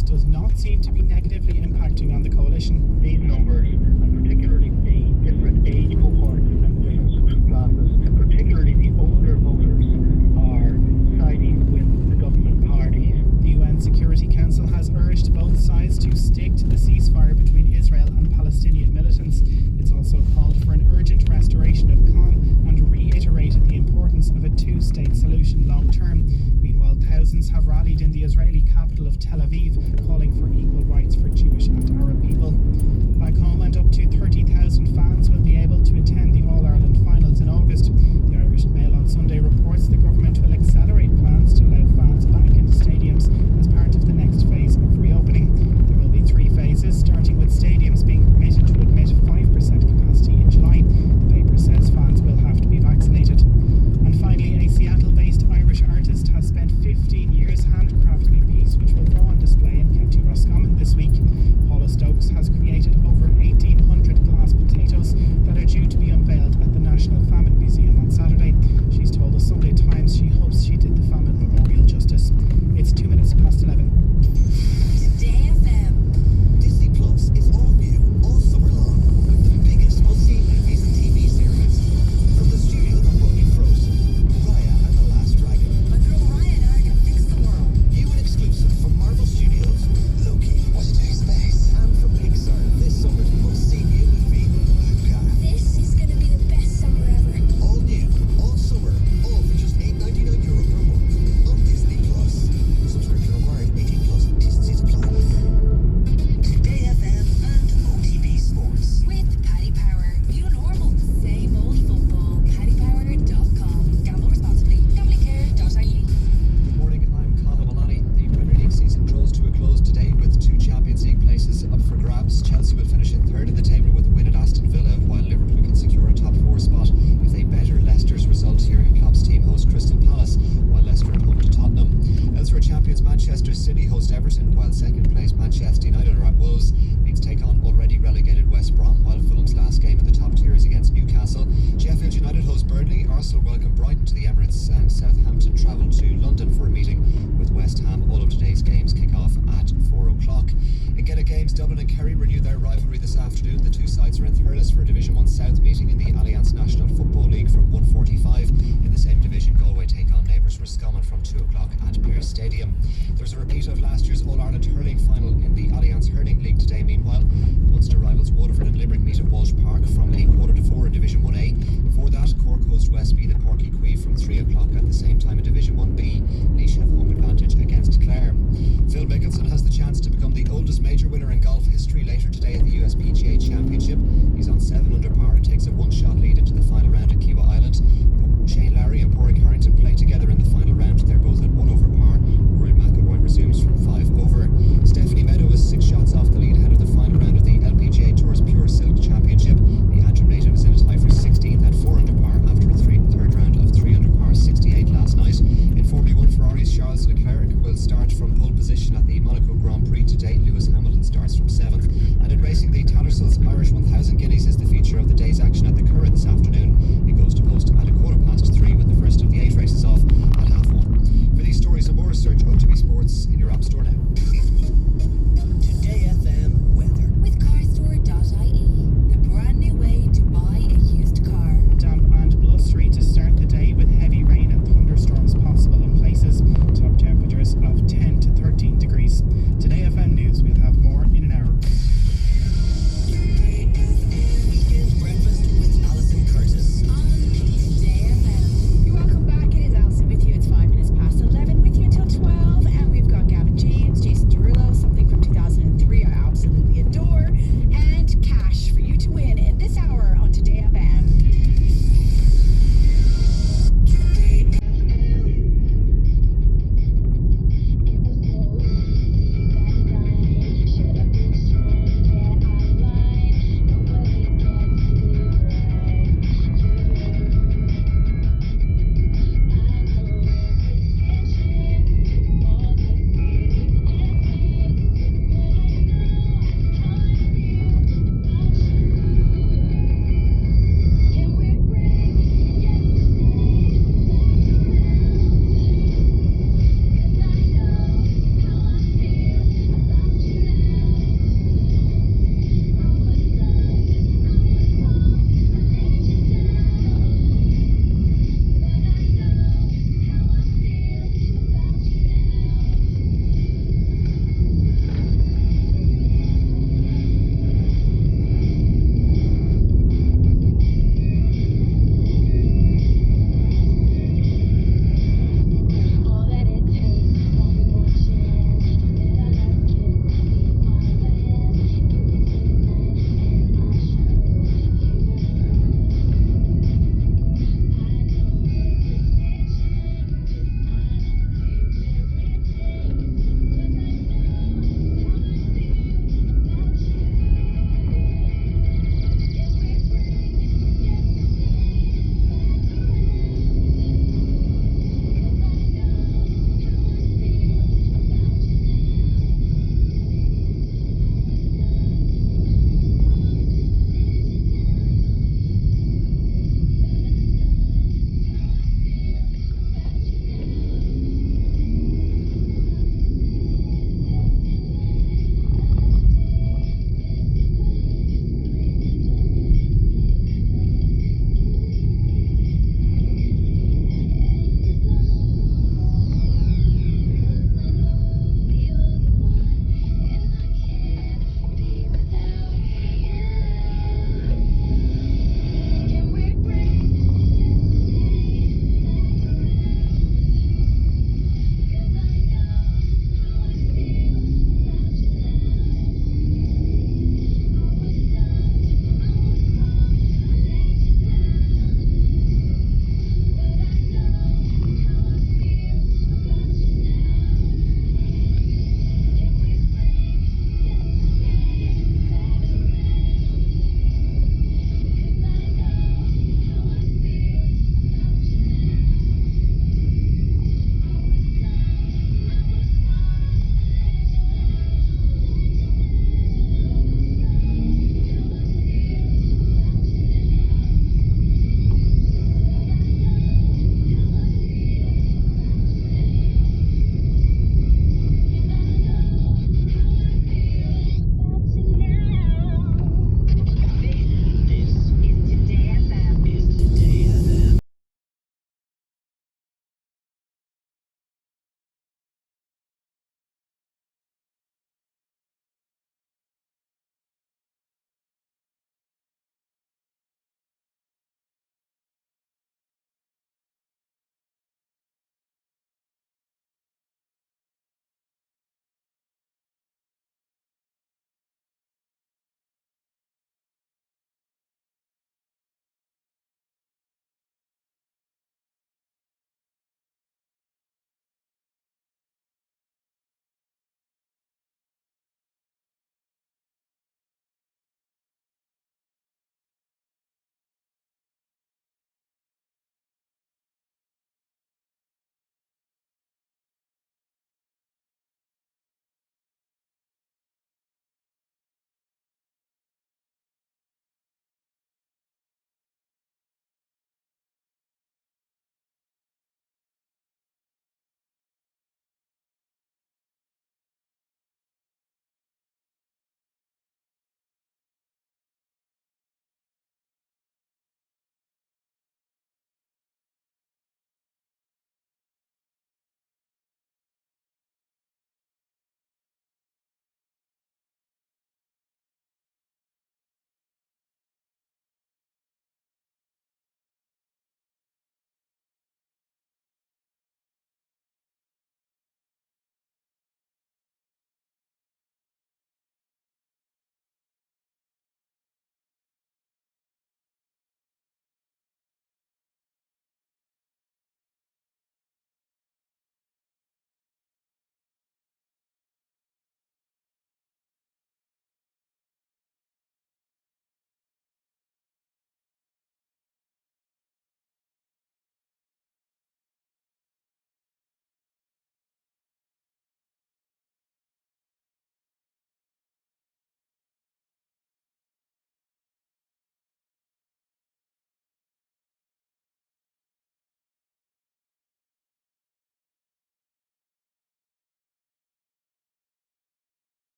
violence does not seem to be negatively impacting on the coalition. These numbers, and particularly the different age cohorts and different social classes, particularly the older voters, are siding with the government parties. The UN Security Council has urged both sides to stick to the ceasefire between Israel and Palestinian militants. It's also called for an urgent restoration of calm and reiterated the importance of a two-state solution long-term. Meanwhile, thousands have rallied in the Israeli capital of Tel Aviv, calling for equal rights for Jewish and Arab people. Back home, and up to 30,000 fans will be able to attend the All-Ireland finals in August. The Irish Mail on Sunday reports the government will accelerate plans to allow fans back into stadiums as part of the next phase of reopening. There will be three phases, starting with stadiums being permitted to admit 5% capacity in July. The paper says fans will have to be vaccinated. And finally, a Seattle-based Irish artist has spent 15 years handcrafting a piece which will go on display in County Roscommon this week. Paula Stokes has created over 1,800 glass potatoes that are due to be unveiled at the National Famine Museum on Saturday. She's told the Sunday Times she hopes she did the famine memorial justice. It's 2 minutes past 11. Today FM. Disney Plus is all new all summer long with the biggest must-see movies and TV series. From the studio that brought you Frozen, Raya and the Last Dragon. My girl Ryan and I can fix the world. New and exclusive from Marvel Studios, Loki, What to Space. And from Pixar, this summer's must-see new movie, Luca. This is gonna be the best summer ever. All new, all summer, all for just €8.99 per month on Disney Plus. Subscription required, 18 plus. T's apply. Today FM and OTB Sports. With Paddy Power. New normal. Same old football. PaddyPower.com. Gamble responsibly. Gamblingcare.ie. Good morning, I'm Colin Maloney. The Premier League season draws to a close today with two Champions League places up for grabs. Chelsea will finish in third in the table with a win at Aston Villa, while Liverpool can secure a top four spot if they better Leicester's result here. Klopp's team host Crystal Palace, while Leicester at home to Tottenham. Elsewhere, champions Manchester City host Everton, while second place Manchester United are at Wolves. Leeds take on already relegated West Brom, while Fulham's last game in the top tier is against Newcastle. Sheffield United host Burnley. Arsenal welcome Brighton to the Emirates, and Southampton travel to London for a meeting with West Ham. All of today's games kick off at 4 o'clock. In Gaelic games, Dublin and Kerry renew their rivalry this afternoon. The two sides are in Thurles for a Division 1 South meeting in the Alliance National Football League from 1:45. In the same division, Galway take on neighbours Roscommon from 2 o'clock at Pearse Stadium. There's a repeat of last year's All-Ireland hurling final in the Alliance Hurling League today. Meanwhile, Munster rivals Waterford and Limerick meet at Walsh Park from a 3:45 in Division 1A. Before that, Cork host Westmeath and Porky Quay from 3 o'clock at the same time in Division 1B. Laois have home advantage against Clare. Phil Mickelson has the chance to become the oldest major winner in golf history later today at the USPGA Championship. He's on 7 under par and takes a one-shot lead into the final round at Kiwa Island. Shane Larry and Padraig Harrington play together in the final round. They're both at 1 over par. Rory McIlroy resumes from 5 over. Stephanie Meadow is 6 shots off the lead ahead of the final round of the LPGA Tour's Pure Silk Championship. The Antrim native is in a tie for 16th at 4 under par after a third round of 3 under par 68 last night. In Formula 1, Ferrari's Charles Leclerc will start from pole position at the Monaco Grand Prix today. Lewis Hamilton starts from 7th. And in racing, the Tattersalls Irish 1000 Guineas is the feature of the day's action at the Curragh this afternoon. It goes to post at 3:15 with the first of the 8 races off at 1:30. For these stories and more, search OTB Sports in your app store now. Today FM weather. With carstore.ie. The brand new way to buy a used car. Damp and blustery to start the day with heavy rain and thunderstorms possible in places. Top temperatures of 10 to 13 degrees. Today FM News, we'll have more in an hour. Weekend breakfast with Alison Curtis. On Today FM. You're welcome back. It is Alison with you. It's 5 minutes past 11 with you until 12. And we've got Gavin James, Jason Derulo,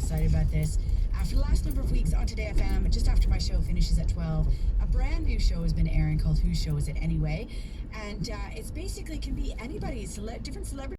excited about this. After the last number of weeks on Today FM, just after my show finishes at 12, a brand new show has been airing called Whose Show Is It Anyway? And it's basically can be anybody's different celebrity.